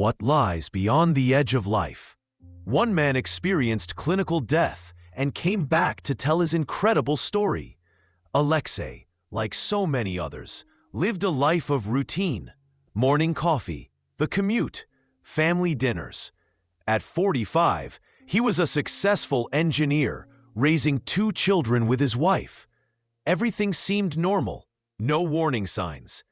What lies beyond the edge of life? One man experienced clinical death and came back to tell his incredible story. Alexei, like so many others, lived a life of routine: morning coffee, the commute, family dinners. At 45, he was a successful engineer, raising 2 children with his wife. Everything seemed normal, no warning signs.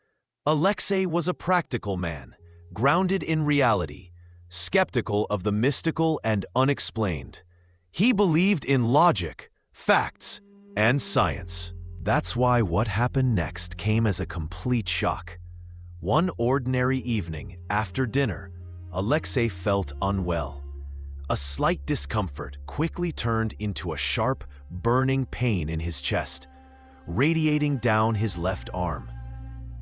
Alexei was a practical man, grounded in reality, skeptical of the mystical and unexplained. He believed in logic, facts, and science. That's why what happened next came as a complete shock. One ordinary evening, after dinner, Alexei felt unwell. A slight discomfort quickly turned into a sharp, burning pain in his chest, radiating down his left arm.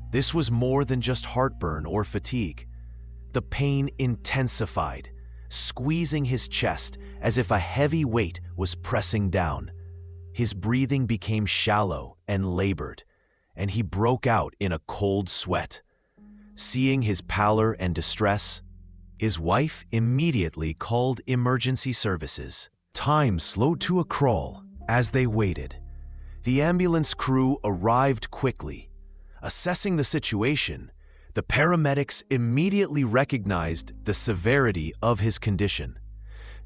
This was more than just heartburn or fatigue. The pain intensified, squeezing his chest as if a heavy weight was pressing down. His breathing became shallow and labored, and he broke out in a cold sweat. Seeing his pallor and distress, his wife immediately called emergency services. Time slowed to a crawl as they waited. The ambulance crew arrived quickly. Assessing the situation, the paramedics immediately recognized the severity of his condition.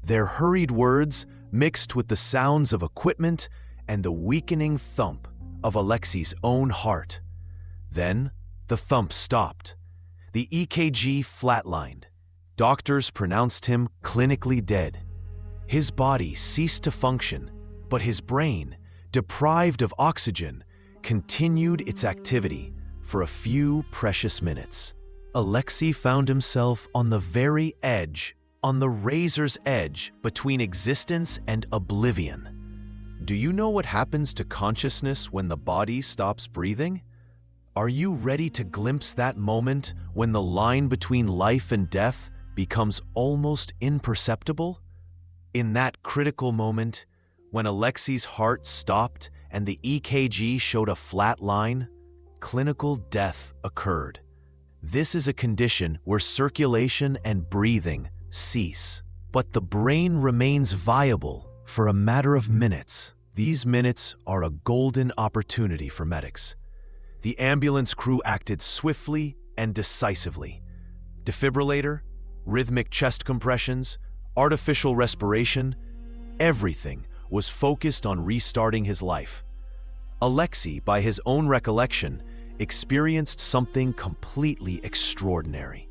Their hurried words mixed with the sounds of equipment and the weakening thump of Alexei's own heart. Then, the thump stopped. The EKG flatlined. Doctors pronounced him clinically dead. His body ceased to function, but his brain, deprived of oxygen, continued its activity for a few precious minutes. Alexei found himself on the very edge, on the razor's edge between existence and oblivion. Do you know what happens to consciousness when the body stops breathing? Are you ready to glimpse that moment when the line between life and death becomes almost imperceptible? In that critical moment, when Alexei's heart stopped and the EKG showed a flat line, clinical death occurred. This is a condition where circulation and breathing cease, but the brain remains viable for a matter of minutes. These minutes are a golden opportunity for medics. The ambulance crew acted swiftly and decisively. Defibrillator, rhythmic chest compressions, artificial respiration, everything was focused on restarting his life. Alexei, by his own recollection, experienced something completely extraordinary.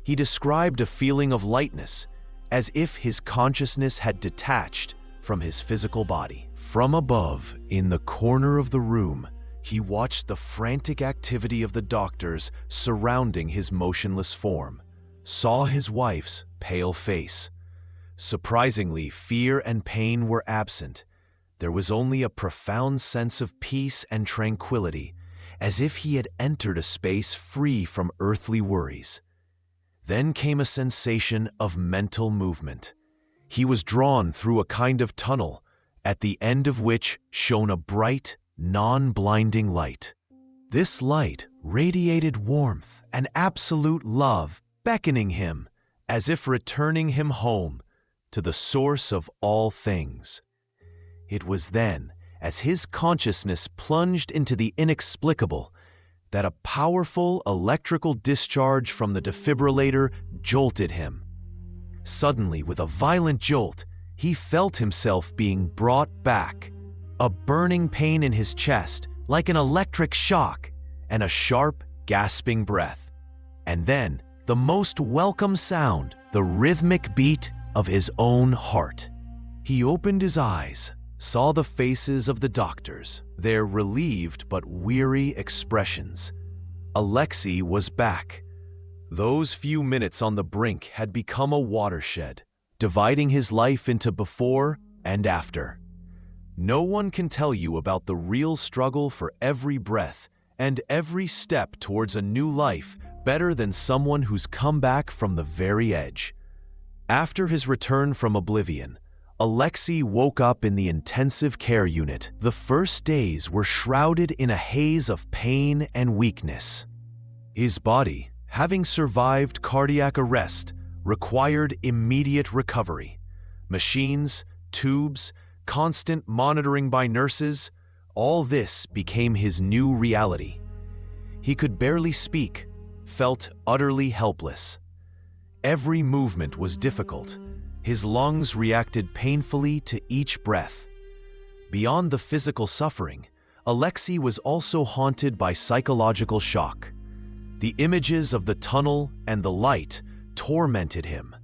He described a feeling of lightness, as if his consciousness had detached from his physical body. From above, in the corner of the room, he watched the frantic activity of the doctors surrounding his motionless form, saw his wife's pale face. Surprisingly, fear and pain were absent. There was only a profound sense of peace and tranquility, as if he had entered a space free from earthly worries. Then came a sensation of mental movement. He was drawn through a kind of tunnel, at the end of which shone a bright, non-blinding light. This light radiated warmth and absolute love, beckoning him, as if returning him home, to the source of all things. It was then, as his consciousness plunged into the inexplicable, that a powerful electrical discharge from the defibrillator jolted him. Suddenly, with a violent jolt, he felt himself being brought back. A burning pain in his chest, like an electric shock, and a sharp, gasping breath. And then, the most welcome sound, the rhythmic beat of his own heart. He opened his eyes, saw the faces of the doctors, their relieved but weary expressions. Alexei was back. Those few minutes on the brink had become a watershed, dividing his life into before and after. No one can tell you about the real struggle for every breath and every step towards a new life better than someone who's come back from the very edge. After his return from Oblivion, Alexei woke up in the intensive care unit. The first days were shrouded in a haze of pain and weakness. His body, having survived cardiac arrest, required immediate recovery. Machines, tubes, constant monitoring by nurses, all this became his new reality. He could barely speak, felt utterly helpless. Every movement was difficult. His lungs reacted painfully to each breath. Beyond the physical suffering, Alexei was also haunted by psychological shock. The images of the tunnel and the light tormented him,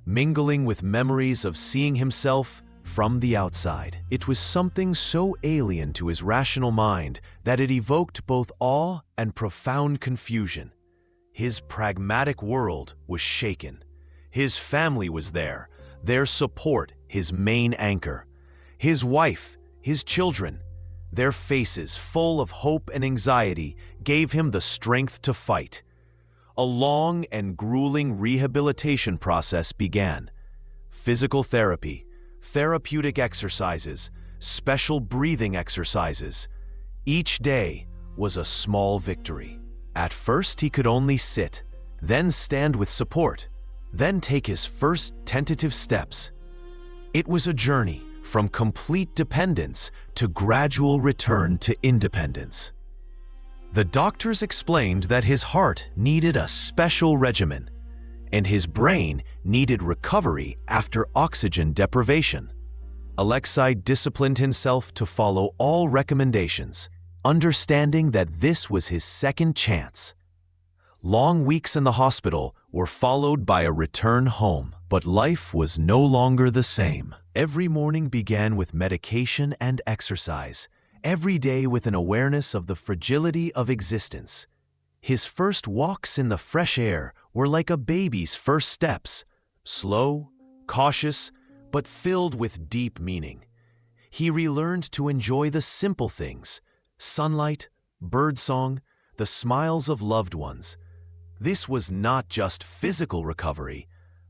mingling with memories of seeing himself from the outside. It was something so alien to his rational mind that it evoked both awe and profound confusion. His pragmatic world was shaken. His family was there, their support his main anchor. His wife, his children, their faces full of hope and anxiety gave him the strength to fight. A long and grueling rehabilitation process began. Physical therapy, therapeutic exercises, special breathing exercises. Each day was a small victory. At first, he could only sit, then stand with support, then take his first tentative steps. It was a journey from complete dependence to gradual return to independence. The doctors explained that his heart needed a special regimen, and his brain needed recovery after oxygen deprivation. Alexei disciplined himself to follow all recommendations, understanding that this was his second chance. Long weeks in the hospital were followed by a return home, but life was no longer the same. Every morning began with medication and exercise, every day with an awareness of the fragility of existence. His first walks in the fresh air were like a baby's first steps, slow, cautious, but filled with deep meaning. He relearned to enjoy the simple things: sunlight, birdsong, the smiles of loved ones. This was not just physical recovery,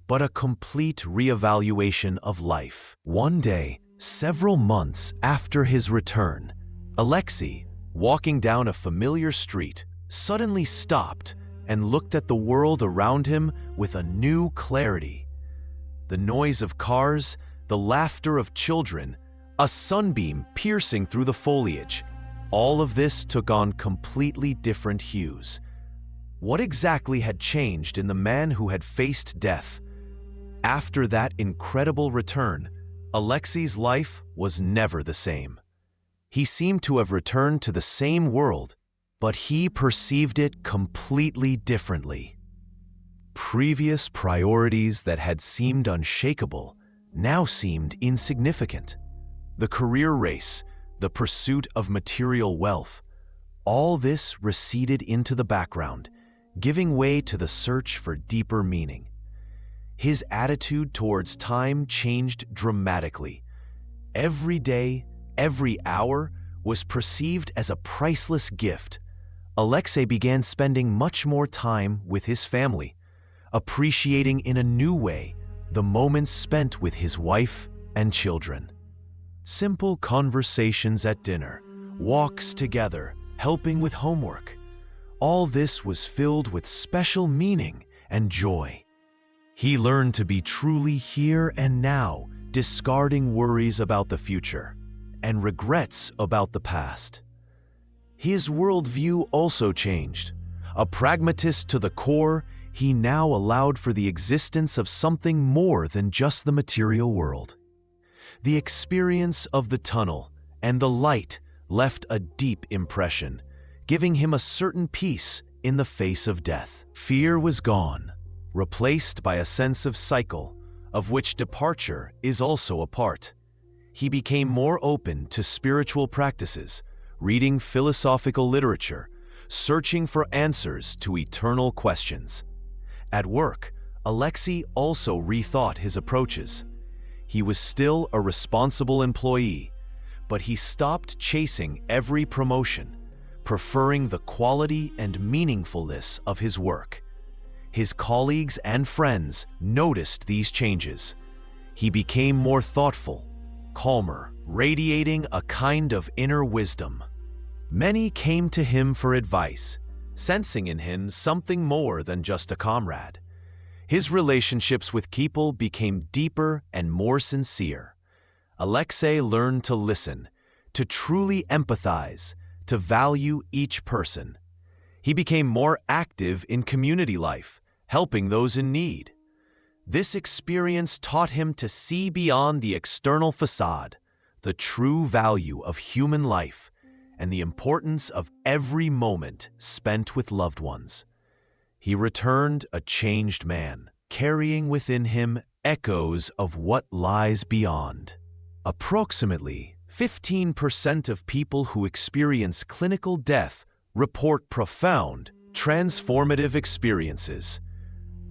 but a complete reevaluation of life. One day, several months after his return, Alexei, walking down a familiar street, suddenly stopped and looked at the world around him with a new clarity. The noise of cars, the laughter of children, a sunbeam piercing through the foliage, all of this took on completely different hues. What exactly had changed in the man who had faced death? After that incredible return, Alexei's life was never the same. He seemed to have returned to the same world, but he perceived it completely differently. Previous priorities that had seemed unshakable now seemed insignificant. The career race, the pursuit of material wealth, all this receded into the background, giving way to the search for deeper meaning. His attitude towards time changed dramatically. Every day, every hour was perceived as a priceless gift. Alexei began spending much more time with his family, appreciating in a new way the moments spent with his wife and children. Simple conversations at dinner, walks together, helping with homework. All this was filled with special meaning and joy. He learned to be truly here and now, discarding worries about the future and regrets about the past. His worldview also changed. A pragmatist to the core, he now allowed for the existence of something more than just the material world. The experience of the tunnel and the light left a deep impression, giving him a certain peace in the face of death. Fear was gone, replaced by a sense of cycle, of which departure is also a part. He became more open to spiritual practices, reading philosophical literature, searching for answers to eternal questions. At work, Alexei also rethought his approaches. He was still a responsible employee, but he stopped chasing every promotion, preferring the quality and meaningfulness of his work. His colleagues and friends noticed these changes. He became more thoughtful, calmer, radiating a kind of inner wisdom. Many came to him for advice, sensing in him something more than just a comrade. His relationships with people became deeper and more sincere. Alexei learned to listen, to truly empathize, to value each person. He became more active in community life, helping those in need. This experience taught him to see beyond the external facade, the true value of human life, and the importance of every moment spent with loved ones. He returned a changed man, carrying within him echoes of what lies beyond. Approximately 15% of people who experience clinical death report profound, transformative experiences.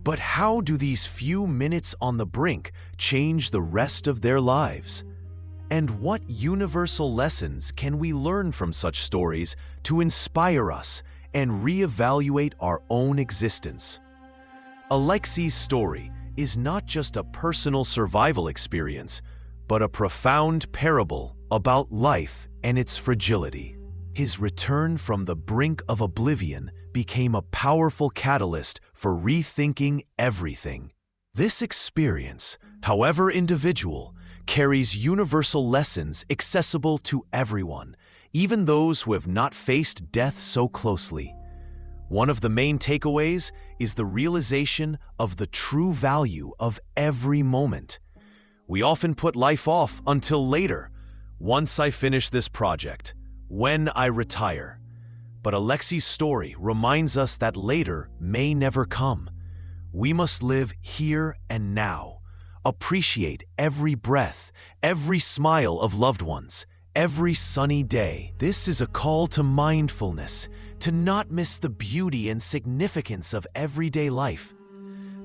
But how do these few minutes on the brink change the rest of their lives? And what universal lessons can we learn from such stories to inspire us and reevaluate our own existence? Alexei's story is not just a personal survival experience, but a profound parable about life and its fragility. His return from the brink of oblivion became a powerful catalyst for rethinking everything. This experience, however individual, carries universal lessons accessible to everyone, even those who have not faced death so closely. One of the main takeaways is the realization of the true value of every moment. We often put life off until later, once I finish this project, when I retire. But Alexei's story reminds us that later may never come. We must live here and now, appreciate every breath, every smile of loved ones, every sunny day. This is a call to mindfulness, to not miss the beauty and significance of everyday life.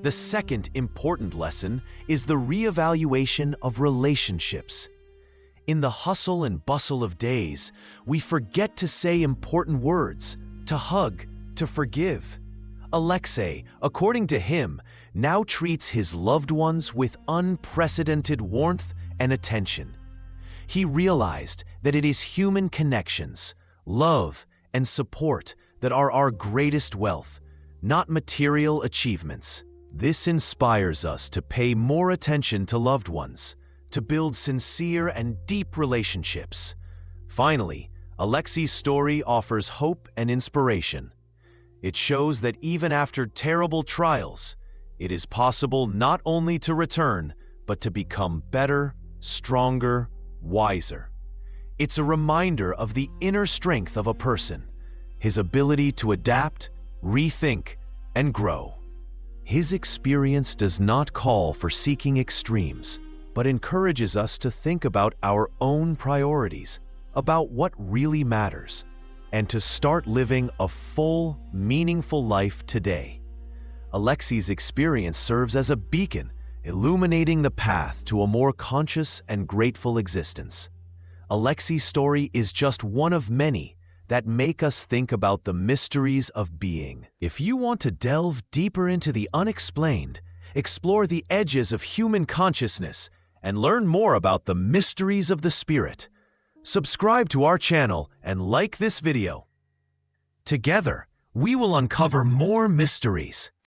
The second important lesson is the reevaluation of relationships. In the hustle and bustle of days, we forget to say important words, to hug, to forgive. Alexei, according to him, now treats his loved ones with unprecedented warmth and attention. He realized that it is human connections, love, and support that are our greatest wealth, not material achievements. This inspires us to pay more attention to loved ones, to build sincere and deep relationships. Finally, Alexei's story offers hope and inspiration. It shows that even after terrible trials, it is possible not only to return, but to become better, stronger, wiser. It's a reminder of the inner strength of a person, his ability to adapt, rethink, and grow. His experience does not call for seeking extremes, but encourages us to think about our own priorities, about what really matters, and to start living a full, meaningful life today. Alexei's experience serves as a beacon, illuminating the path to a more conscious and grateful existence. Alexei's story is just one of many that make us think about the mysteries of being. If you want to delve deeper into the unexplained, explore the edges of human consciousness, and learn more about the mysteries of the spirit, subscribe to our channel and like this video. Together, we will uncover more mysteries.